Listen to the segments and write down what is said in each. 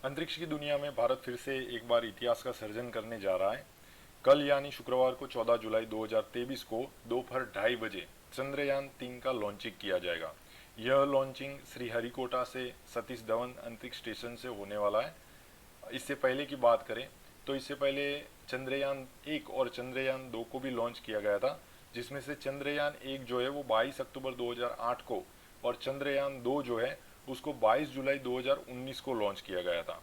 अंतरिक्ष की दुनिया में भारत फिर से एक बार इतिहास का सर्जन करने जा रहा है। कल यानी शुक्रवार को 14 जुलाई 2023 को दोपहर 2:30 बजे चंद्रयान 3 का लॉन्चिंग किया जाएगा। यह लॉन्चिंग श्रीहरिकोटा से सतीश धवन अंतरिक्ष स्टेशन से होने वाला है। इससे पहले की बात करें तो इससे पहले चंद्रयान 1 और चंद्रयान 2 को भी लॉन्च किया गया था, जिसमें से चंद्रयान 1 जो है वो 22 अक्टूबर 2008 को और चंद्रयान 2 जो है उसको 22 जुलाई 2019 को लॉन्च किया गया था।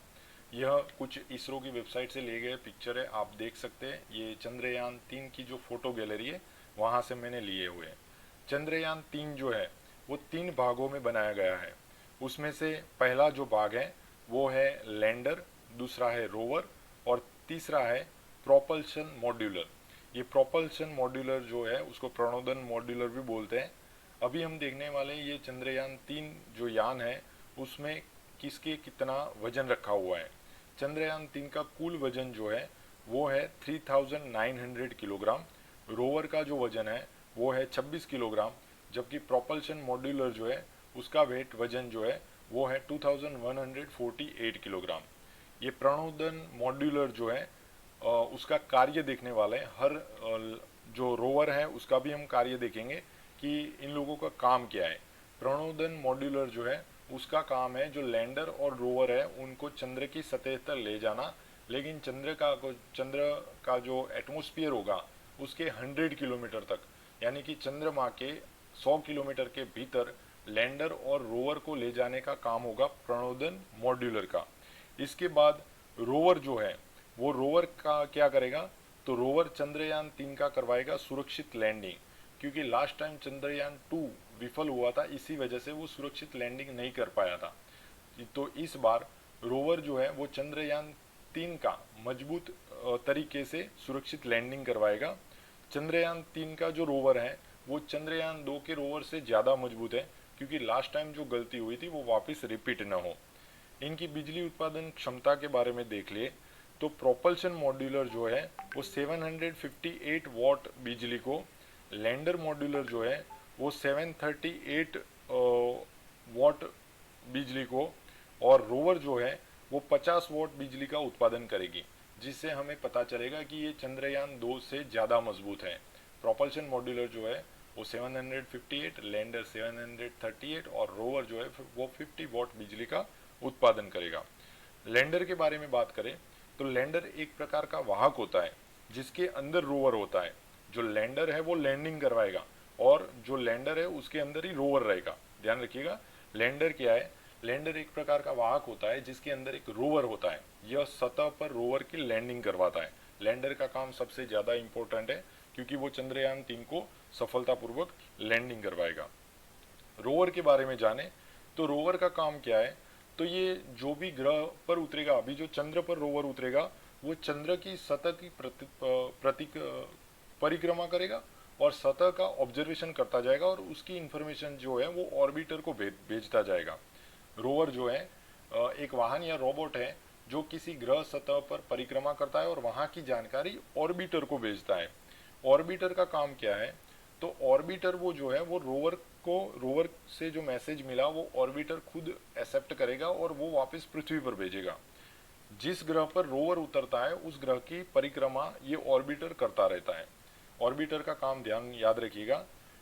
यह कुछ इसरो की वेबसाइट से लिए गए पिक्चर है, आप देख सकते हैं। ये चंद्रयान 3 की जो फोटो गैलरी है वहाँ से मैंने लिए हुए हैं। चंद्रयान 3 जो है वो 3 भागों में बनाया गया है। उसमें से पहला जो भाग है वो है लैंडर, दूसरा है रोवर और तीसरा है प्रोपल्शन मॉड्यूलर। ये प्रोपल्शन मॉड्यूलर जो है उसको प्रणोदन मॉड्यूलर भी बोलते हैं। अभी हम देखने वाले ये चंद्रयान 3 जो यान है उसमें किसके कितना वजन रखा हुआ है। चंद्रयान 3 का कुल वजन जो है वो है 3900 किलोग्राम। रोवर का जो वजन है वो है 26 किलोग्राम, जबकि प्रोपल्शन मॉड्यूलर जो है उसका वेट वजन जो है वो है 2148 किलोग्राम। ये प्रणोदन मॉड्यूलर जो है उसका कार्य देखने वाले हैं। हर जो रोवर है उसका भी हम कार्य देखेंगे कि इन लोगों का काम क्या है। प्रणोदन मॉड्यूलर जो है उसका काम है जो लैंडर और रोवर है उनको चंद्र की सतह तक ले जाना, लेकिन चंद्र का जो एटमॉस्फेयर होगा उसके 100 किलोमीटर तक, यानी कि चंद्रमा के 100 किलोमीटर के भीतर लैंडर और रोवर को ले जाने का काम होगा प्रणोदन मॉड्यूलर का। इसके बाद रोवर जो है वो रोवर का क्या करेगा, तो रोवर चंद्रयान 3 का करवाएगा सुरक्षित लैंडिंग, क्योंकि लास्ट टाइम चंद्रयान 2 विफल हुआ था, इसी वजह से वो सुरक्षित लैंडिंग नहीं कर पाया था। तो इस बार रोवर जो है वो चंद्रयान 3 का मजबूत तरीके से सुरक्षित लैंडिंग करवाएगा। चंद्रयान 3 का जो रोवर है वो चंद्रयान 2 के रोवर से ज़्यादा मजबूत है, क्योंकि लास्ट टाइम जो गलती हुई थी वो वापस रिपीट न हो। इनकी बिजली उत्पादन क्षमता के बारे में देख लिए तो प्रोपल्शन मॉड्यूलर जो है वो 758 वॉट बिजली को, लैंडर मॉड्यूलर जो है वो 738 वॉट बिजली को और रोवर जो है वो 50 वॉट बिजली का उत्पादन करेगी, जिससे हमें पता चलेगा कि ये चंद्रयान 2 से ज़्यादा मजबूत है। प्रोपल्शन मॉड्यूलर जो है वो 758, लैंडर 738 और रोवर जो है वो 50 वॉट बिजली का उत्पादन करेगा। लैंडर के बारे में बात करें तो लैंडर एक प्रकार का वाहक होता है जिसके अंदर रोवर होता है। जो लैंडर है वो लैंडिंग करवाएगा और जो लैंडर है उसके अंदर ही रोवर रहेगा। ध्यान रखिएगा, लैंडर क्या है, लैंडर एक प्रकार का वाहक होता है जिसके अंदर एक रोवर होता है। यह सतह पर रोवर की लैंडिंग करवाता है। लैंडर का काम सबसे ज़्यादा इंपॉर्टेंट है क्योंकि वो चंद्रयान 3 को सफलतापूर्वक लैंडिंग करवाएगा। रोवर के बारे में जाने तो रोवर का काम क्या है, तो ये जो भी ग्रह पर उतरेगा, अभी जो चंद्र पर रोवर उतरेगा वो चंद्र की सतह की परिक्रमा करेगा और सतह का ऑब्जर्वेशन करता जाएगा और उसकी इंफॉर्मेशन जो है वो ऑर्बिटर को भेजता जाएगा। रोवर जो है एक वाहन या रोबोट है जो किसी ग्रह सतह पर परिक्रमा करता है और वहाँ की जानकारी ऑर्बिटर को भेजता है। ऑर्बिटर का काम क्या है, तो ऑर्बिटर वो जो है वो रोवर से जो मैसेज मिला वो ऑर्बिटर खुद एक्सेप्ट करेगा और वो वापस पृथ्वी पर भेजेगा। जिस ग्रह पर रोवर उतरता है उस ग्रह की परिक्रमा ये ऑर्बिटर करता रहता है। ऑर्बिटर का काम ध्यान याद रखिएगा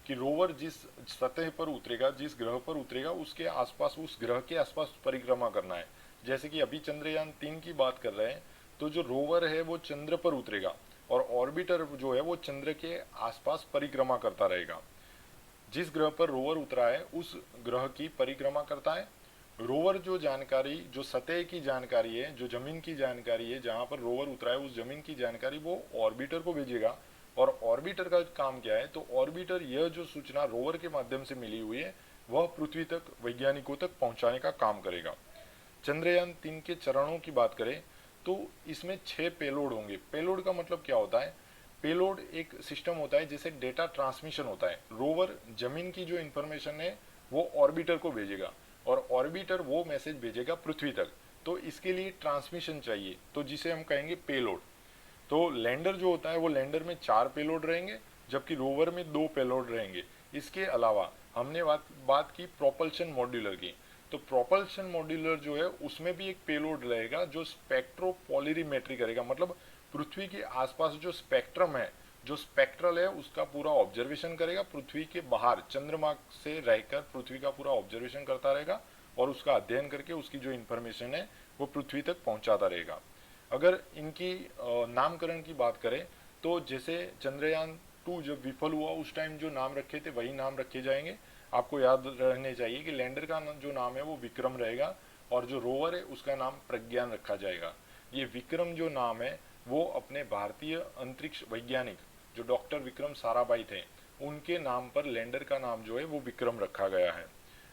कि रोवर जिस सतह पर उतरेगा, जिस ग्रह पर उतरेगा उसके आसपास, उस ग्रह के आसपास परिक्रमा करना है। जैसे कि अभी चंद्रयान 3 की बात कर रहे हैं तो जो रोवर है वो चंद्र पर उतरेगा और ऑर्बिटर जो है वो चंद्र के आसपास परिक्रमा करता रहेगा। जिस ग्रह पर रोवर उतरा है उस ग्रह की परिक्रमा करता है। रोवर जो जानकारी, जो सतह की जानकारी है, जो जमीन की जानकारी है, जहां पर रोवर उतरा है उस जमीन की जानकारी वो ऑर्बिटर को भेजेगा। और ऑर्बिटर का काम क्या है, तो ऑर्बिटर यह जो सूचना रोवर के माध्यम से मिली हुई है वह पृथ्वी तक, वैज्ञानिकों तक पहुंचाने का काम करेगा। चंद्रयान 3 के चरणों की बात करें तो इसमें 6 पेलोड होंगे। पेलोड का मतलब क्या होता है, पेलोड एक सिस्टम होता है जिसे डेटा ट्रांसमिशन होता है। रोवर जमीन की जो इंफॉर्मेशन है वो ऑर्बिटर को भेजेगा और ऑर्बिटर वो मैसेज भेजेगा पृथ्वी तक। तो इसके लिए ट्रांसमिशन चाहिए, तो जिसे हम कहेंगे पेलोड। तो लैंडर जो होता है वो लैंडर में 4 पेलोड रहेंगे जबकि रोवर में 2 पेलोड रहेंगे। इसके अलावा हमने बात की प्रोपल्शन मॉड्यूलर की। तो प्रोपल्शन मॉड्यूलर जो है उसमें भी एक पेलोड रहेगा जो स्पेक्ट्रोपोलरिमेट्री करेगा, मतलब पृथ्वी के आसपास जो स्पेक्ट्रम है, जो स्पेक्ट्रल है, उसका पूरा ऑब्जर्वेशन करेगा। पृथ्वी के बाहर चंद्रमा से रहकर पृथ्वी का पूरा ऑब्जर्वेशन करता रहेगा और उसका अध्ययन करके उसकी जो इन्फॉर्मेशन है वो पृथ्वी तक पहुंचाता रहेगा। अगर इनकी नामकरण की बात करें तो जैसे चंद्रयान 2 जब विफल हुआ उस टाइम जो नाम रखे थे वही नाम रखे जाएंगे। आपको याद रहने चाहिए कि लैंडर का जो नाम है वो विक्रम रहेगा और जो रोवर है उसका नाम प्रज्ञान रखा जाएगा। ये विक्रम जो नाम है वो अपने भारतीय अंतरिक्ष वैज्ञानिक जो डॉक्टर विक्रम साराभाई थे उनके नाम पर लैंडर का नाम जो है वो विक्रम रखा गया है।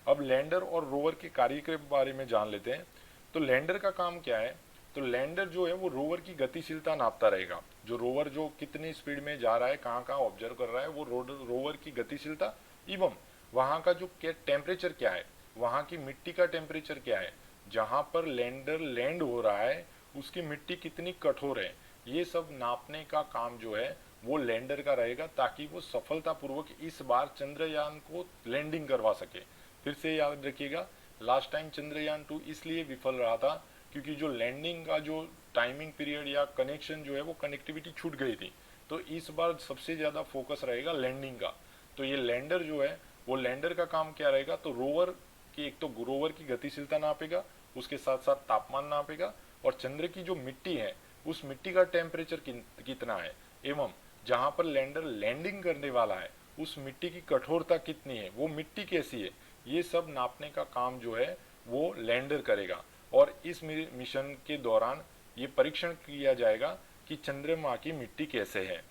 अब लैंडर और रोवर के कार्य के बारे में जान लेते हैं। तो लैंडर का काम क्या है? तो लैंडर जो है वो रोवर की गतिशीलता नापता रहेगा। जो रोवर जो कितनी स्पीड में जा रहा है, कहाँ कहाँ ऑब्जर्व कर रहा है, वो रोवर की गतिशीलता एवं वहाँ का जो टेम्परेचर क्या है, वहाँ की मिट्टी का टेम्परेचर क्या है, जहाँ पर लैंडर लैंड हो रहा है उसकी मिट्टी कितनी कठोर है, ये सब नापने का काम जो है वो लैंडर का रहेगा ताकि वो सफलतापूर्वक इस बार चंद्रयान को लैंडिंग करवा सके। फिर से याद रखिएगा, लास्ट टाइम चंद्रयान 2 इसलिए विफल रहा था क्योंकि जो लैंडिंग का जो टाइमिंग पीरियड या कनेक्शन जो है वो कनेक्टिविटी छूट गई थी। तो इस बार सबसे ज़्यादा फोकस रहेगा लैंडिंग का। तो ये लैंडर जो है वो लैंडर का काम क्या रहेगा? तो रोवर की एक तो रोवर की गतिशीलता नापेगा, उसके साथ साथ तापमान नापेगा और चंद्र की जो मिट्टी है उस मिट्टी का टेम्परेचर कितना है एवं जहां पर लैंडर लैंडिंग करने वाला है उस मिट्टी की कठोरता कितनी है, वो मिट्टी कैसी है, ये सब नापने का काम जो है वो लैंडर करेगा। और इस मिशन के दौरान ये परीक्षण किया जाएगा कि चंद्रमा की मिट्टी कैसे है।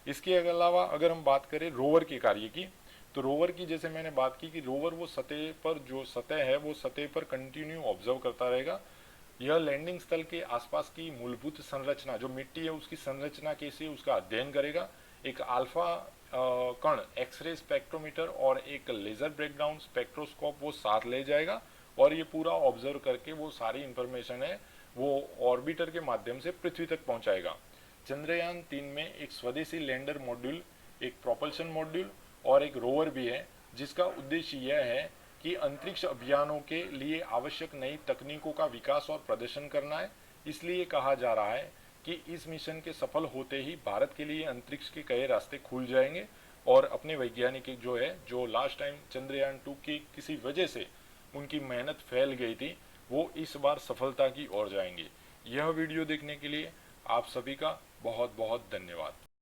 इसके अलावा अगर हम बात करें रोवर के कार्य की, तो रोवर की जैसे मैंने बात की कि रोवर वो सतह पर जो सतह है वो सतह पर कंटिन्यू ऑब्जर्व करता रहेगा। यह लैंडिंग स्थल के आसपास की मूलभूत संरचना जो मिट्टी है उसकी संरचना कैसी है उसका अध्ययन करेगा। एक अल्फा कण एक्सरे स्पेक्ट्रोमीटर और एक लेजर ब्रेकडाउन स्पेक्ट्रोस्कोप वो साथ ले जाएगा और ये पूरा ऑब्जर्व करके वो सारी इंफॉर्मेशन है वो ऑर्बिटर के माध्यम से पृथ्वी तक पहुंचाएगा। चंद्रयान 3 में एक स्वदेशी लैंडर मॉड्यूल, एक प्रोपल्शन मॉड्यूल और एक रोवर भी है जिसका उद्देश्य यह है कि अंतरिक्ष अभियानों के लिए आवश्यक नई तकनीकों का विकास और प्रदर्शन करना है। इसलिए कहा जा रहा है कि इस मिशन के सफल होते ही भारत के लिए अंतरिक्ष के कई रास्ते खुल जाएंगे और अपने वैज्ञानिक जो है जो लास्ट टाइम चंद्रयान 2 की किसी वजह से उनकी मेहनत फैल गई थी वो इस बार सफलता की ओर जाएंगे। यह वीडियो देखने के लिए आप सभी का बहुत बहुत धन्यवाद।